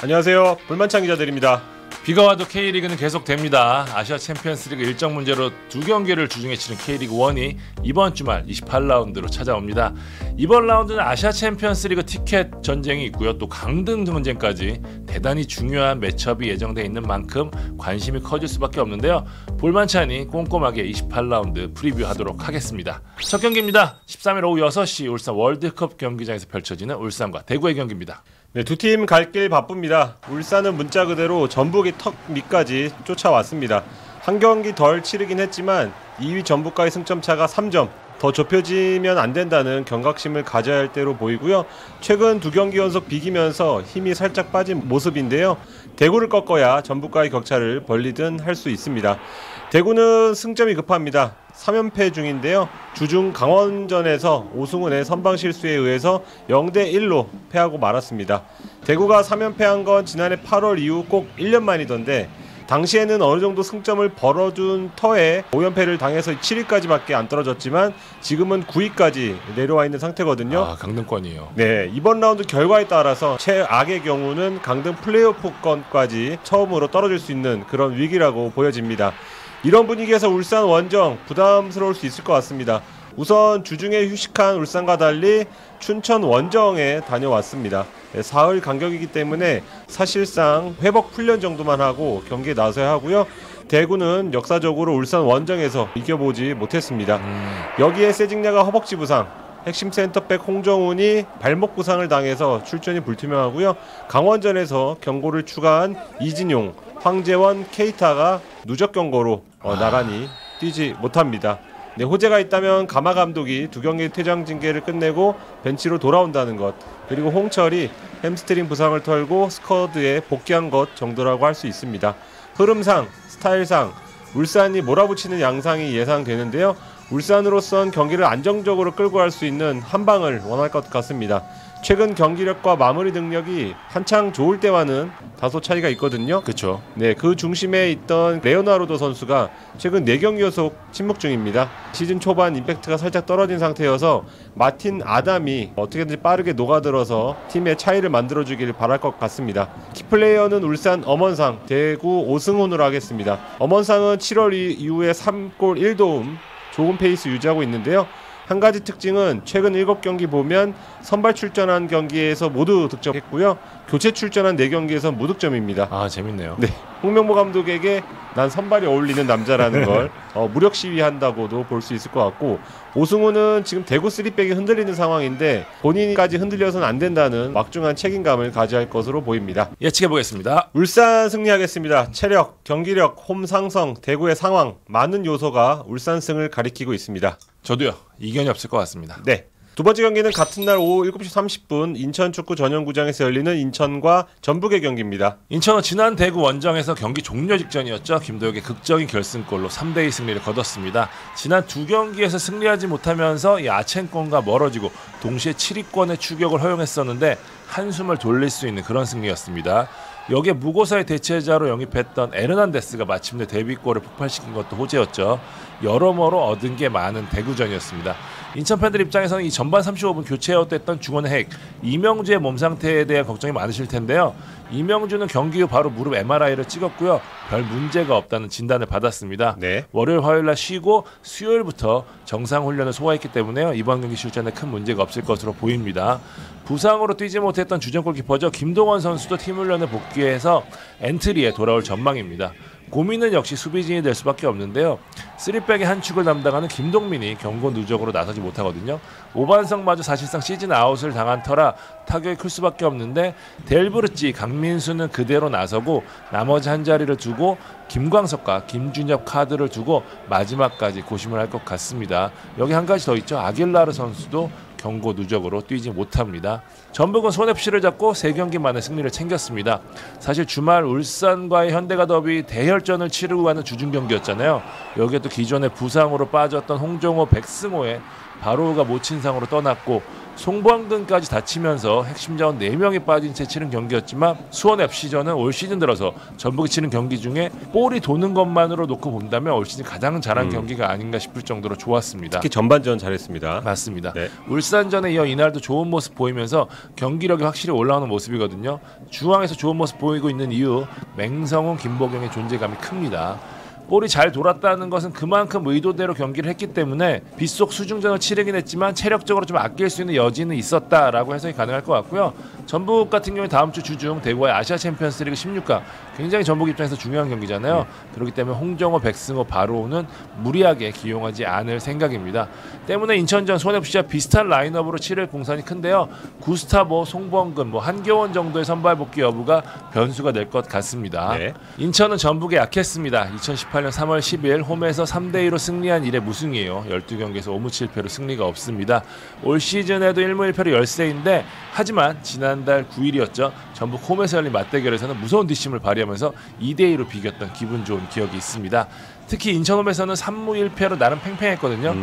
안녕하세요. 불만찬 기자들입니다. 비가 와도 K리그는 계속됩니다. 아시아 챔피언스리그 일정 문제로 두 경기를 주중에 치른 K리그 1이 이번 주말 28라운드로 찾아옵니다. 이번 라운드는 아시아 챔피언스리그 티켓 전쟁이 있고요. 또 강등 전쟁까지 대단히 중요한 매첩이 예정돼 있는 만큼 관심이 커질 수밖에 없는데요. 볼만찬이 꼼꼼하게 28라운드 프리뷰하도록 하겠습니다. 첫 경기입니다. 13일 오후 6시 울산 월드컵 경기장에서 펼쳐지는 울산과 대구의 경기입니다. 네, 두 팀 갈 길 바쁩니다. 울산은 문자 그대로 전북이 턱 밑까지 쫓아왔습니다. 한 경기 덜 치르긴 했지만 2위 전북과의 승점차가 3점 더 좁혀지면 안 된다는 경각심을 가져야 할 때로 보이고요. 최근 두 경기 연속 비기면서 힘이 살짝 빠진 모습인데요. 대구를 꺾어야 전북과의 격차를 벌리든 할 수 있습니다. 대구는 승점이 급합니다. 3연패 중인데요. 주중 강원전에서 오승훈의 선방 실수에 의해서 0대1로 패하고 말았습니다. 대구가 3연패한 건 지난해 8월 이후 꼭 1년 만이던데 당시에는 어느 정도 승점을 벌어준 터에 5연패를 당해서 7위까지밖에 안 떨어졌지만 지금은 9위까지 내려와 있는 상태거든요. 아, 강등권이에요. 네, 이번 라운드 결과에 따라서 최악의 경우는 강등 플레이오프권까지 처음으로 떨어질 수 있는 그런 위기라고 보여집니다. 이런 분위기에서 울산 원정 부담스러울 수 있을 것 같습니다. 우선 주중에 휴식한 울산과 달리 춘천 원정에 다녀왔습니다. 사흘 간격이기 때문에 사실상 회복 훈련 정도만 하고 경기에 나서야 하고요. 대구는 역사적으로 울산 원정에서 이겨보지 못했습니다. 여기에 세징야가 허벅지 부상, 핵심 센터백 홍정훈이 발목 부상을 당해서 출전이 불투명하고요. 강원전에서 경고를 추가한 이진용, 황재원, 케이타가 누적 경고로 나란히 뛰지 못합니다. 네, 호재가 있다면 가마 감독이 두 경기 퇴장 징계를 끝내고 벤치로 돌아온다는 것, 그리고 홍철이 햄스트링 부상을 털고 스쿼드에 복귀한 것 정도라고 할 수 있습니다. 흐름상, 스타일상 울산이 몰아붙이는 양상이 예상되는데요. 울산으로선 경기를 안정적으로 끌고 갈 수 있는 한 방을 원할 것 같습니다. 최근 경기력과 마무리 능력이 한창 좋을 때와는 다소 차이가 있거든요. 그렇죠. 네, 그 중심에 있던 레오나르도 선수가 최근 4경기 연속 침묵 중입니다. 시즌 초반 임팩트가 살짝 떨어진 상태여서 마틴 아담이 어떻게든지 빠르게 녹아들어서 팀의 차이를 만들어주길 바랄 것 같습니다. 키플레이어는 울산 엄원상, 대구 오승훈으로 하겠습니다. 엄원상은 7월 이후에 3골 1도움 좋은 페이스 유지하고 있는데요. 한 가지 특징은 최근 7경기 보면 선발 출전한 경기에서 모두 득점했고요. 교체 출전한 4경기에서 무득점입니다. 아, 재밌네요. 네, 홍명보 감독에게 난 선발이 어울리는 남자라는 걸 무력 시위한다고도 볼 수 있을 것 같고, 오승훈은 지금 대구 3백이 흔들리는 상황인데 본인까지 흔들려서는 안 된다는 막중한 책임감을 가져야 할 것으로 보입니다. 예측해보겠습니다. 울산 승리하겠습니다. 체력, 경기력, 홈 상성, 대구의 상황 많은 요소가 울산 승을 가리키고 있습니다. 저도요. 이견이 없을 것 같습니다. 네. 두 번째 경기는 같은 날 오후 7시 30분 인천 축구 전용구장에서 열리는 인천과 전북의 경기입니다. 인천은 지난 대구 원정에서 경기 종료 직전이었죠. 김도혁의 극적인 결승골로 3대2 승리를 거뒀습니다. 지난 두 경기에서 승리하지 못하면서 이 아챈권과 멀어지고 동시에 7위권의 추격을 허용했었는데 한숨을 돌릴 수 있는 그런 승리였습니다. 여기에 무고사의 대체자로 영입했던 에르난데스가 마침내 데뷔골을 폭발시킨 것도 호재였죠. 여러모로 얻은 게 많은 대구전이었습니다. 인천 팬들 입장에서는 이 전반 35분 교체 아웃됐던 중원의 핵 이명주의 몸 상태에 대한 걱정이 많으실 텐데요. 이명주는 경기 후 바로 무릎 MRI를 찍었고요. 별 문제가 없다는 진단을 받았습니다. 네. 월요일 화요일 날 쉬고 수요일부터 정상 훈련을 소화했기 때문에요. 이번 경기 출전에 큰 문제가 없을 것으로 보입니다. 부상으로 뛰지 못했던 주전 골키퍼죠. 김동원 선수도 팀 훈련에 복귀해서 엔트리에 돌아올 전망입니다. 고민은 역시 수비진이 될 수밖에 없는데요. 3백의 한 축을 담당하는 김동민이 경고 누적으로 나서지 못하거든요. 오반성마저 사실상 시즌 아웃을 당한 터라 타격이 클 수밖에 없는데 델브르찌, 강민수는 그대로 나서고 나머지 한 자리를 두고 김광석과 김준엽 카드를 두고 마지막까지 고심을 할 것 같습니다. 여기 한 가지 더 있죠. 아길라르 선수도 경고 누적으로 뛰지 못합니다. 전북은 손해피를 잡고 3경기 만에 승리를 챙겼습니다. 사실 주말 울산과의 현대가 더비 대혈전을 치르고 가는 주중 경기였잖아요. 여기에 또 기존에 부상으로 빠졌던 홍정호, 백승호의 바로우가 모친상으로 떠났고 송범근까지 다치면서 핵심 자원 4명이 빠진 채 치른 경기였지만 수원 FC전은 올 시즌 들어서 전북이 치는 경기 중에 볼이 도는 것만으로 놓고 본다면 올 시즌 가장 잘한 경기가 아닌가 싶을 정도로 좋았습니다. 특히 전반전 잘했습니다. 맞습니다. 네. 울산전에 이어 이날도 좋은 모습 보이면서 경기력이 확실히 올라오는 모습이거든요. 중앙에서 좋은 모습 보이고 있는 이유, 맹성훈, 김보경의 존재감이 큽니다. 볼이 잘 돌았다는 것은 그만큼 의도대로 경기를 했기 때문에 빗속 수중전을 치르긴 했지만 체력적으로 좀 아낄 수 있는 여지는 있었다라고 해석이 가능할 것 같고요. 전북 같은 경우에 다음 주 주중 대구와의 아시아 챔피언스리그 16강 굉장히 전북 입장에서 중요한 경기잖아요. 그렇기 때문에 홍정호, 백승호, 바로우는 무리하게 기용하지 않을 생각입니다. 때문에 인천전 수원FC와 비슷한 라인업으로 치를 공산이 큰데요. 구스타보, 송범근, 한겨원 정도의 선발 복귀 여부가 변수가 될 것 같습니다. 네. 인천은 전북에 약했습니다. 2018년 3월 10일 홈에서 3대2로 승리한 이래 무승이에요. 12경기에서 5무 7패로 승리가 없습니다. 올 시즌에도 1무 1패로 열세인데 하지만 지난달 9일이었죠. 전북 홈에서 열린 맞대결에서는 무서운 뒷심을 발휘하면서 2대2로 비겼던 기분 좋은 기억이 있습니다. 특히 인천홈에서는 3무 1패로 나름 팽팽했거든요.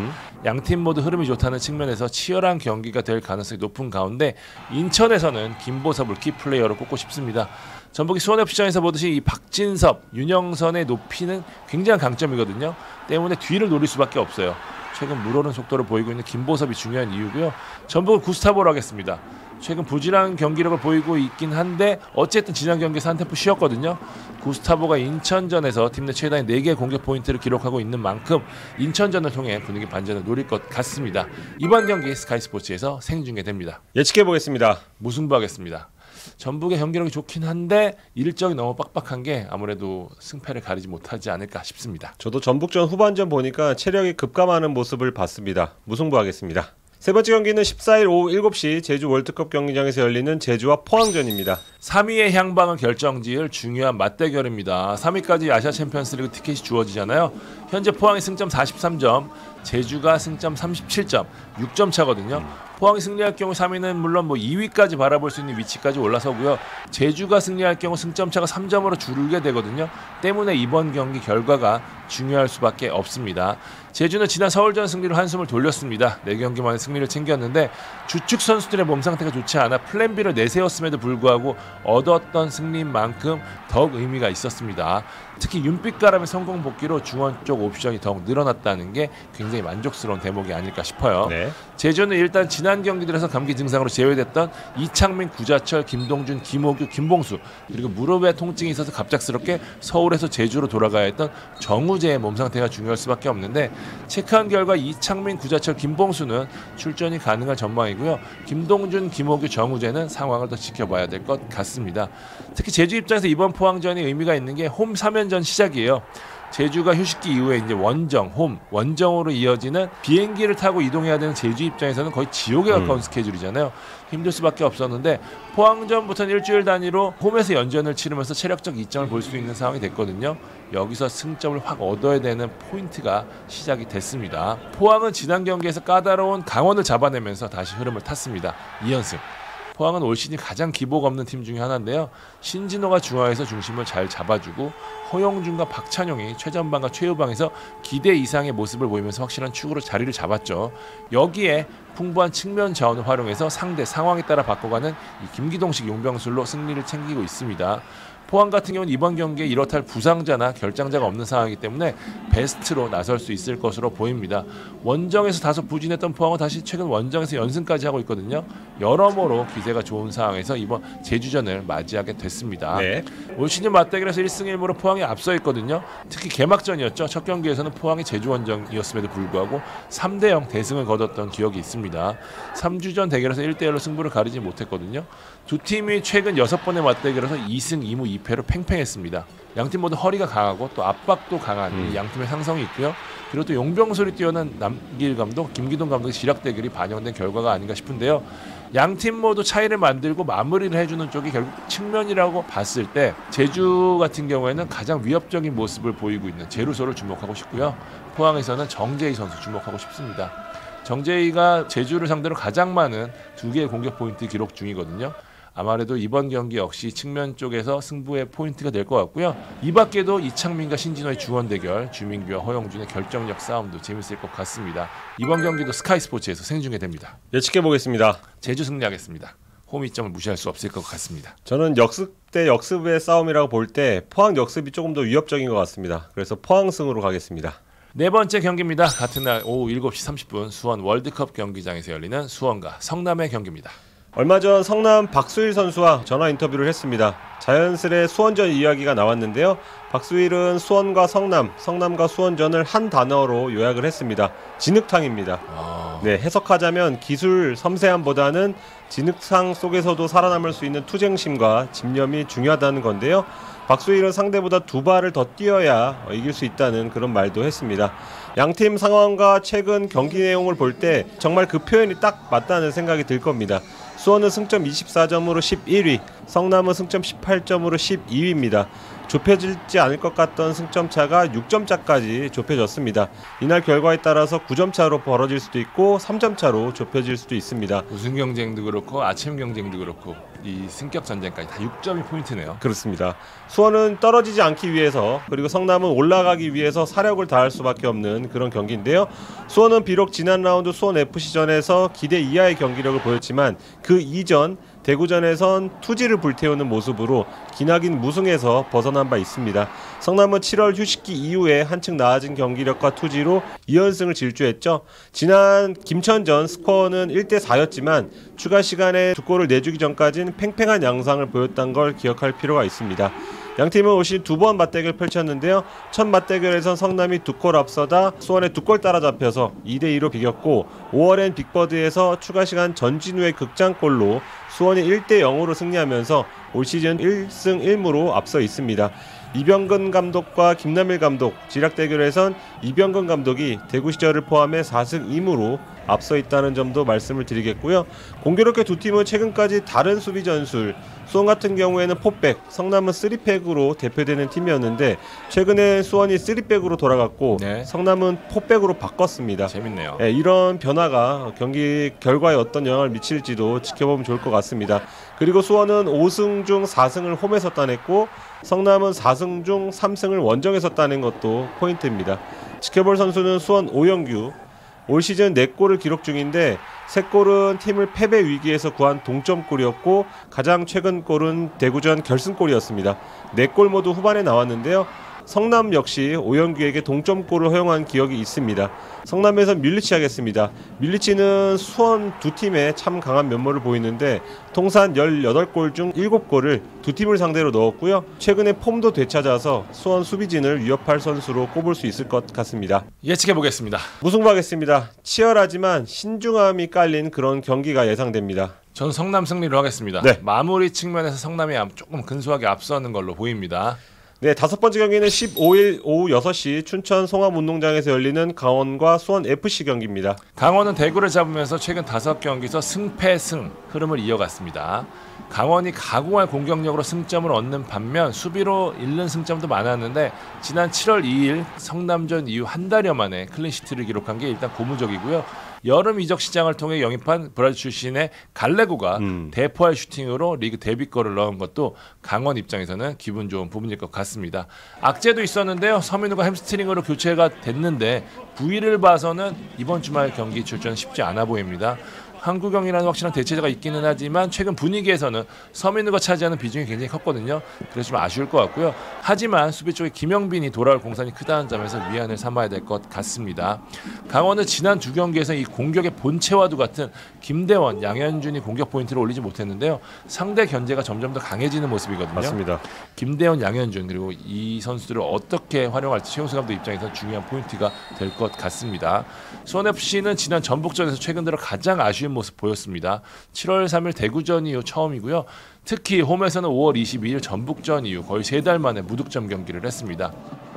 양팀 모두 흐름이 좋다는 측면에서 치열한 경기가 될 가능성이 높은 가운데 인천에서는 김보섭을 키플레이어로 꼽고 싶습니다. 전북이 수원FC전에서 보듯이 이 박진섭, 윤영선의 높이는 굉장한 강점이거든요. 때문에 뒤를 노릴 수밖에 없어요. 최근 물오른 속도를 보이고 있는 김보섭이 중요한 이유고요. 전북은 구스타보로 하겠습니다. 최근 부진한 경기력을 보이고 있긴 한데 어쨌든 지난 경기에서 한 템포 쉬었거든요. 구스타보가 인천전에서 팀 내 최다의 4개의 공격 포인트를 기록하고 있는 만큼 인천전을 통해 분위기 반전을 노릴 것 같습니다. 이번 경기 스카이스포츠에서 생중계됩니다. 예측해보겠습니다. 무승부하겠습니다. 전북의 경기력이 좋긴 한데 일정이 너무 빡빡한 게 아무래도 승패를 가리지 못하지 않을까 싶습니다. 저도 전북전 후반전 보니까 체력이 급감하는 모습을 봤습니다. 무승부하겠습니다. 세 번째 경기는 14일 오후 7시 제주 월드컵 경기장에서 열리는 제주와 포항전입니다. 3위의 향방을 결정지을 중요한 맞대결입니다. 3위까지 아시아 챔피언스리그 티켓이 주어지잖아요. 현재 포항이 승점 43점, 제주가 승점 37점, 6점 차거든요. 포항이 승리할 경우 3위는 물론 2위까지 바라볼 수 있는 위치까지 올라서고요. 제주가 승리할 경우 승점 차가 3점으로 줄게 되거든요. 때문에 이번 경기 결과가 중요할 수밖에 없습니다. 제주는 지난 서울전 승리로 한숨을 돌렸습니다. 4경기 만에 승리를 챙겼는데 주축 선수들의 몸 상태가 좋지 않아 플랜 B를 내세웠음에도 불구하고 얻었던 승리인 만큼 더욱 의미가 있었습니다. 특히 윤빛가람의 성공 복귀로 중원 쪽 옵션이 더욱 늘어났다는 게 굉장히 만족스러운 대목이 아닐까 싶어요. 네. 제주는 일단 지난 경기들에서 감기 증상으로 제외됐던 이창민, 구자철, 김동준, 김호규, 김봉수 그리고 무릎에 통증이 있어서 갑작스럽게 서울에서 제주로 돌아가야 했던 정우재의 몸 상태가 중요할 수밖에 없는데 체크한 결과 이창민, 구자철, 김봉수는 출전이 가능한 전망이고요. 김동준, 김호규, 정우재는 상황을 더 지켜봐야 될 것 같습니다. 특히 제주 입장에서 이번 포항전이 의미가 있는 게 홈 3연전 시작이에요. 제주가 휴식기 이후에 이제 원정으로 이어지는 비행기를 타고 이동해야 되는 제주 입장에서는 거의 지옥에 가까운 스케줄이잖아요. 힘들 수밖에 없었는데 포항전부터는 일주일 단위로 홈에서 연전을 치르면서 체력적 이점을 볼 수 있는 상황이 됐거든요. 여기서 승점을 확 얻어야 되는 포인트가 시작이 됐습니다. 포항은 지난 경기에서 까다로운 강원을 잡아내면서 다시 흐름을 탔습니다. 2연승. 포항은 올 시즌 가장 기복 없는 팀 중에 하나인데요. 신진호가 중앙에서 중심을 잘 잡아주고 허용준과 박찬용이 최전방과 최후방에서 기대 이상의 모습을 보이면서 확실한 축으로 자리를 잡았죠. 여기에 풍부한 측면 자원을 활용해서 상대 상황에 따라 바꿔가는 이 김기동식 용병술로 승리를 챙기고 있습니다. 포항 같은 경우는 이번 경기에 이렇다 할 부상자나 결장자가 없는 상황이기 때문에 베스트로 나설 수 있을 것으로 보입니다. 원정에서 다소 부진했던 포항은 다시 최근 원정에서 연승까지 하고 있거든요. 여러모로 기세가 좋은 상황에서 이번 제주전을 맞이하게 됐습니다. 네. 올 시즌 맞대결에서 1승 1무로 포항이 앞서 있거든요. 특히 개막전이었죠. 첫 경기에서는 포항이 제주 원정이었음에도 불구하고 3대0 대승을 거뒀던 기억이 있습니다. 3주전 대결에서 1대1로 승부를 가리지 못했거든요. 두 팀이 최근 6번의 맞대결에서 2승 2무 2패로 팽팽했습니다. 양팀 모두 허리가 강하고 또 압박도 강한 이 양팀의 상성이 있고요. 그리고 또 용병술이 뛰어난 남길 감독, 김기동 감독의 지략 대결이 반영된 결과가 아닌가 싶은데요. 양팀 모두 차이를 만들고 마무리를 해주는 쪽이 결국 측면이라고 봤을 때 제주 같은 경우에는 가장 위협적인 모습을 보이고 있는 제루소를 주목하고 싶고요. 포항에서는 정재희 선수 주목하고 싶습니다. 정재희가 제주를 상대로 가장 많은 2개의 공격 포인트 기록 중이거든요. 아무래도 이번 경기 역시 측면 쪽에서 승부의 포인트가 될 것 같고요. 이 밖에도 이창민과 신진호의 주원 대결, 주민규와 허영준의 결정력 싸움도 재밌을 것 같습니다. 이번 경기도 스카이 스포츠에서 생중계됩니다. 예측해 보겠습니다. 제주 승리하겠습니다. 홈 이점을 무시할 수 없을 것 같습니다. 저는 역습 대 역습의 싸움이라고 볼 때 포항 역습이 조금 더 위협적인 것 같습니다. 그래서 포항승으로 가겠습니다. 네 번째 경기입니다. 같은 날 오후 7시 30분 수원 월드컵 경기장에서 열리는 수원과 성남의 경기입니다. 얼마 전 성남 박수일 선수와 전화 인터뷰를 했습니다. 자연스레 수원전 이야기가 나왔는데요. 박수일은 수원과 성남, 성남과 수원전을 한 단어로 요약을 했습니다. 진흙탕입니다. 네, 해석하자면 기술 섬세함보다는 진흙탕 속에서도 살아남을 수 있는 투쟁심과 집념이 중요하다는 건데요. 박수일은 상대보다 2발을 더 뛰어야 이길 수 있다는 그런 말도 했습니다. 양팀 상황과 최근 경기 내용을 볼 때 정말 그 표현이 딱 맞다는 생각이 들 겁니다. 수원은 승점 24점으로 11위, 성남은 승점 18점으로 12위입니다. 좁혀질지 않을 것 같던 승점 차가 6점 차까지 좁혀졌습니다. 이날 결과에 따라서 9점 차로 벌어질 수도 있고 3점 차로 좁혀질 수도 있습니다. 우승 경쟁도 그렇고 아침 경쟁도 그렇고 이 승격 전쟁까지 다 6점이 포인트네요. 그렇습니다. 수원은 떨어지지 않기 위해서 그리고 성남은 올라가기 위해서 사력을 다할 수밖에 없는 그런 경기인데요. 수원은 비록 지난 라운드 수원FC전에서 기대 이하의 경기력을 보였지만 그 이전 대구전에선 투지를 불태우는 모습으로 기나긴 무승에서 벗어난 바 있습니다. 성남은 7월 휴식기 이후에 한층 나아진 경기력과 투지로 2연승을 질주했죠. 지난 김천전 스코어는 1대4였지만 추가 시간에 2골을 내주기 전까지는 팽팽한 양상을 보였던 걸 기억할 필요가 있습니다. 양팀은 올 시즌 2번 맞대결을 펼쳤는데요. 첫 맞대결에선 성남이 2골 앞서다 수원에 2골 따라잡혀서 2대2로 비겼고 5월엔 빅버드에서 추가 시간 전진우의 극장골로 수원이 1대0으로 승리하면서 올 시즌 1승 1무로 앞서 있습니다. 이병근 감독과 김남일 감독 지략 대결에선 이병근 감독이 대구 시절을 포함해 4승 2무로 앞서 있다는 점도 말씀을 드리겠고요. 공교롭게 두 팀은 최근까지 다른 수비 전술, 수원 같은 경우에는 4백, 성남은 3백으로 대표되는 팀이었는데 최근에 수원이 3백으로 돌아갔고 네. 성남은 4백으로 바꿨습니다. 재밌네요. 네, 이런 변화가 경기 결과에 어떤 영향을 미칠지도 지켜보면 좋을 것 같습니다. 그리고 수원은 5승 중 4승을 홈에서 따냈고 성남은 4승 중 3승을 원정에서 따낸 것도 포인트입니다. 지켜볼 선수는 수원 오영규, 올 시즌 4골을 기록 중인데 3골은 팀을 패배 위기에서 구한 동점골이었고 가장 최근 골은 대구전 결승골이었습니다. 4골 모두 후반에 나왔는데요. 성남 역시 오영규에게 동점골을 허용한 기억이 있습니다. 성남에서 밀리치 하겠습니다. 밀리치는 수원 두 팀에 참 강한 면모를 보이는데 통산 18골 중 7골을 두 팀을 상대로 넣었고요. 최근에 폼도 되찾아서 수원 수비진을 위협할 선수로 꼽을 수 있을 것 같습니다. 예측해보겠습니다. 무승부하겠습니다. 치열하지만 신중함이 깔린 그런 경기가 예상됩니다. 전 성남 승리로 하겠습니다. 네. 마무리 측면에서 성남이 조금 근소하게 앞서는 걸로 보입니다. 네, 5번째 경기는 15일 오후 6시 춘천 송암운동장에서 열리는 강원과 수원FC 경기입니다. 강원은 대구를 잡으면서 최근 5경기에서 승패승 흐름을 이어갔습니다. 강원이 가공할 공격력으로 승점을 얻는 반면 수비로 잃는 승점도 많았는데 지난 7월 2일 성남전 이후 한 달여 만에 클린시트를 기록한 게 일단 고무적이고요. 여름 이적 시장을 통해 영입한 브라질 출신의 갈레고가 대포할 슈팅으로 리그 데뷔골을 넣은 것도 강원 입장에서는 기분 좋은 부분일 것 같습니다. 악재도 있었는데요. 서민우가 햄스트링으로 교체가 됐는데 부위를 봐서는 이번 주말 경기 출전은 쉽지 않아 보입니다. 한국형이라는 확실한 대체자가 있기는 하지만 최근 분위기에서는 서민우가 차지하는 비중이 굉장히 컸거든요. 그래서 좀 아쉬울 것 같고요. 하지만 수비 쪽에 김영빈이 돌아올 공산이 크다는 점에서 위안을 삼아야 될 것 같습니다. 강원은 지난 2경기에서 이 공격의 본체와도 같은 김대원, 양현준이 공격 포인트를 올리지 못했는데요. 상대 견제가 점점 더 강해지는 모습이거든요. 맞습니다. 김대원, 양현준 그리고 이 선수들을 어떻게 활용할지 최용수 감독 입장에서 중요한 포인트가 될 것 같습니다. 수원FC는 지난 전북전에서 최근 들어 가장 아쉬운 모습 보였습니다. 7월 3일 대구전 이후 처음이고요. 특히 홈에서는 5월 22일 전북전 이후 거의 3달 만에 무득점 경기를 했습니다.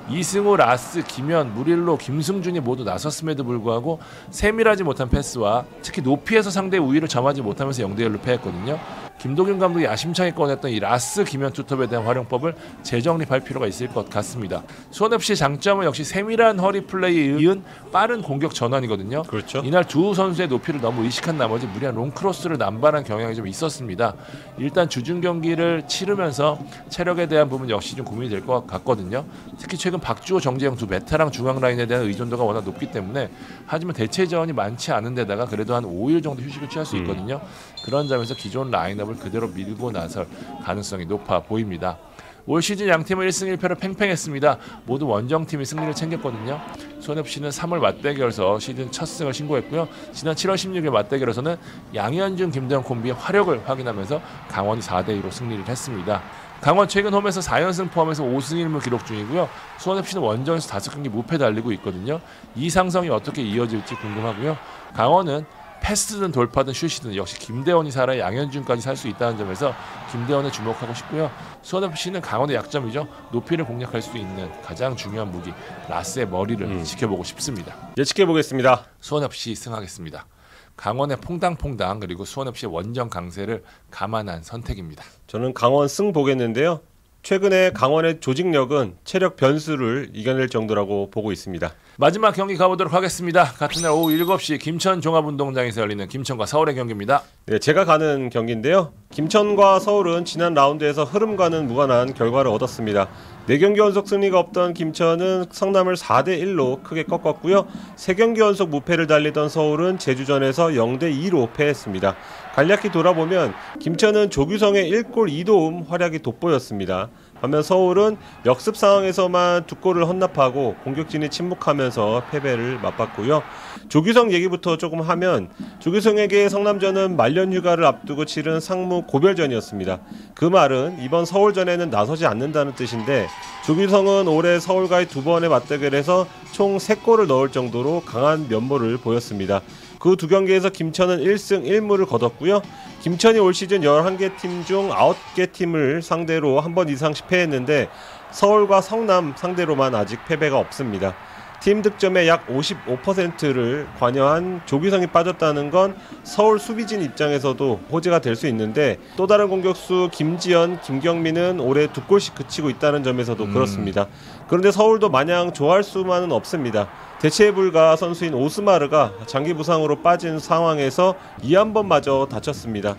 이승우, 라스, 김현, 무릴로, 김승준이 모두 나섰음에도 불구하고 세밀하지 못한 패스와 특히 높이에서 상대의 우위를 점하지 못하면서 0대1로 패했거든요. 김도균 감독이 야심차게 꺼냈던 이 라스 김현 투톱에 대한 활용법을 재정립할 필요가 있을 것 같습니다. 수원FC의 장점은 역시 세밀한 허리 플레이에 이은 빠른 공격 전환이거든요. 그렇죠. 이날 두 선수의 높이를 너무 의식한 나머지 무리한 롱크로스를 남발한 경향이 좀 있었습니다. 일단 주중 경기를 치르면서 체력에 대한 부분 역시 좀 고민이 될 것 같거든요. 특히 최근 박주호, 정재영 두 베테랑 중앙 라인에 대한 의존도가 워낙 높기 때문에 하지만 대체 자원이 많지 않은 데다가 그래도 한 5일 정도 휴식을 취할 수 있거든요. 그런 점에서 기존 라인업을 그대로 밀고 나설 가능성이 높아 보입니다. 올 시즌 양팀은 1승 1패로 팽팽했습니다. 모두 원정팀이 승리를 챙겼거든요. 수원FC는 3월 맞대결에서 시즌 첫 승을 신고했고요. 지난 7월 16일 맞대결에서는 양현준, 김대현 콤비의 화력을 확인하면서 강원이 4대2로 승리를 했습니다. 강원 최근 홈에서 4연승 포함해서 5승 1무 기록 중이고요. 수원FC는 원정에서 5경기 무패 달리고 있거든요. 이 상성이 어떻게 이어질지 궁금하고요. 강원은 패스든 돌파든 슛이든 역시 김대원이 살아야 양현준까지 살 수 있다는 점에서 김대원에 주목하고 싶고요. 수원FC는 강원의 약점이죠. 높이를 공략할 수 있는 가장 중요한 무기 라스의 머리를 지켜보고 싶습니다. 예측해 보겠습니다. 수원FC 승하겠습니다. 강원의 퐁당퐁당 그리고 수원FC의 원정 강세를 감안한 선택입니다. 저는 강원 승 보겠는데요. 최근에 강원의 조직력은 체력 변수를 이겨낼 정도라고 보고 있습니다. 마지막 경기 가보도록 하겠습니다. 같은 날 오후 7시 김천 종합운동장에서 열리는 김천과 서울의 경기입니다. 네, 제가 가는 경기인데요. 김천과 서울은 지난 라운드에서 흐름과는 무관한 결과를 얻었습니다. 4경기 연속 승리가 없던 김천은 성남을 4대1로 크게 꺾었고요. 3경기 연속 무패를 달리던 서울은 제주전에서 0대2로 패했습니다. 간략히 돌아보면 김천은 조규성의 1골 2도움 활약이 돋보였습니다. 반면 서울은 역습 상황에서만 2골을 헌납하고 공격진이 침묵하면서 패배를 맛봤고요. 조규성 얘기부터 조금 하면 조규성에게 성남전은 말년 휴가를 앞두고 치른 상무 고별전이었습니다. 그 말은 이번 서울전에는 나서지 않는다는 뜻인데 조규성은 올해 서울과의 2번의 맞대결에서 총 3골을 넣을 정도로 강한 면모를 보였습니다. 그 2경기에서 김천은 1승 1무를 거뒀고요. 김천이 올 시즌 11개 팀 중 9개 팀을 상대로 한 번 이상씩 패했는데 서울과 성남 상대로만 아직 패배가 없습니다. 팀 득점의 약 55%를 관여한 조규성이 빠졌다는 건 서울 수비진 입장에서도 호재가 될 수 있는데 또 다른 공격수 김지현, 김경민은 올해 2골씩 그치고 있다는 점에서도 그렇습니다. 그런데 서울도 마냥 좋아할 수만은 없습니다. 대체 불가 선수인 오스마르가 장기 부상으로 빠진 상황에서 이한번마저 다쳤습니다.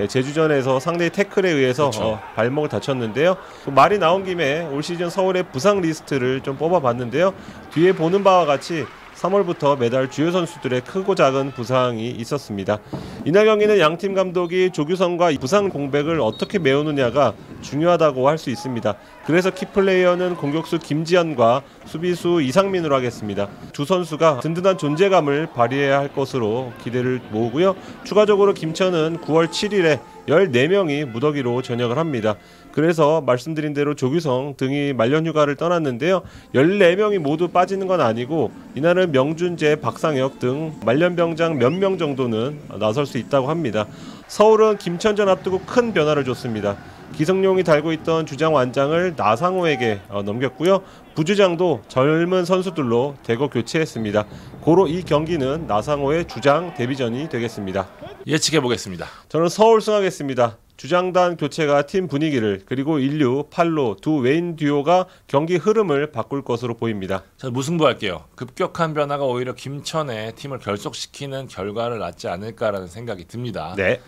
제주전에서 상대의 태클에 의해서 발목을 다쳤는데요. 말이 나온 김에 올 시즌 서울의 부상 리스트를 좀 뽑아봤는데요. 뒤에 보는 바와 같이 3월부터 매달 주요 선수들의 크고 작은 부상이 있었습니다. 이날 경기는 양팀 감독이 조규성과 부상 공백을 어떻게 메우느냐가 중요하다고 할 수 있습니다. 그래서 키플레이어는 공격수 김지현과 수비수 이상민으로 하겠습니다. 두 선수가 든든한 존재감을 발휘해야 할 것으로 기대를 모으고요. 추가적으로 김천은 9월 7일에 14명이 무더기로 전역을 합니다. 그래서 말씀드린 대로 조규성 등이 말년휴가를 떠났는데요. 14명이 모두 빠지는 건 아니고 이날은 명준재, 박상혁 등 말년병장 몇 명 정도는 나설 수 있다고 합니다. 서울은 김천전 앞두고 큰 변화를 줬습니다. 기성용이 달고 있던 주장 완장을 나상호에게 넘겼고요. 부주장도 젊은 선수들로 대거 교체했습니다. 고로 이 경기는 나상호의 주장 데뷔전이 되겠습니다. 예측해 보겠습니다. 저는 서울 승하겠습니다. 주장단 교체가 팀 분위기를 그리고 인류, 팔로 두 외인 듀오가 경기 흐름을 바꿀 것으로 보입니다. 자, 무승부할게요. 급격한 변화가 오히려 김천의 팀을 결속시키는 결과를 낳지 않을까라는 생각이 듭니다. 네.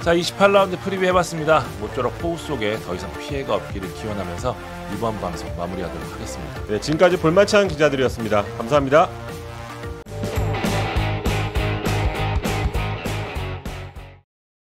자, 28라운드 프리뷰 해봤습니다. 모쪼록 호우 속에 더 이상 피해가 없기를 기원하면서 이번 방송 마무리하도록 하겠습니다. 네, 지금까지 볼만치 않은 기자들이었습니다. 감사합니다.